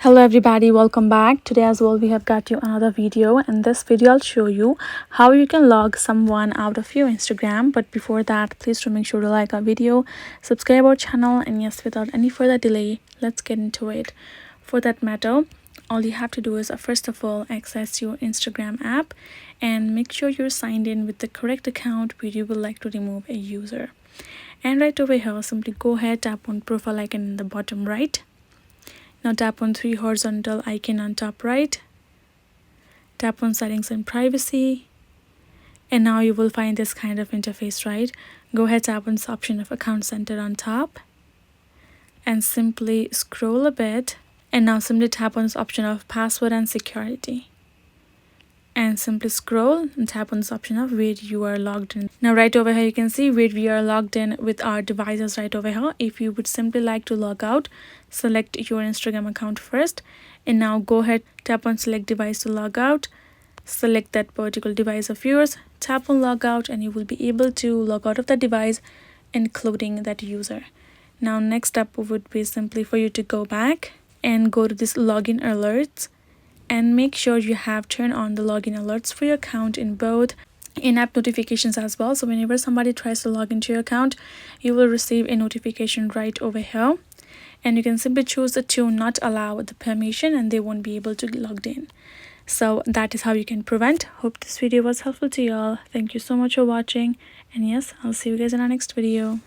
Hello everybody, welcome back. Today as well we have got you another video. In this video I'll show you how you can log someone out of your Instagram. But before that, please do make sure to like our video, subscribe our channel, and yes, without any further delay, let's get into it. For that matter, all you have to do is first of all access your Instagram app and make sure you're signed in with the correct account where you would like to remove a user. And right over here, simply go ahead, tap on profile icon in the bottom right. Now tap on three horizontal icon on top right, tap on settings and privacy, and now you will find this kind of interface, right? Go ahead, tap on this option of account center on top and simply scroll a bit, and now simply tap on this option of password and security and simply scroll and tap on this option of where you are logged in. Now right over here you can see where we are logged in with our devices right over here. If you would simply like to log out, select your Instagram account first, and now go ahead, tap on select device to log out, select that particular device of yours, tap on log out, and you will be able to log out of the device including that user. Now next step would be simply for you to go back and go to this login alerts and make sure you have turned on the login alerts for your account in both in-app notifications as well. So whenever somebody tries to log into your account, you will receive a notification right over here, and you can simply choose to not allow the permission and they won't be able to get logged in. So that is how you can prevent. Hope this video was helpful to y'all. Thank you so much for watching, and yes, I'll see you guys in our next video.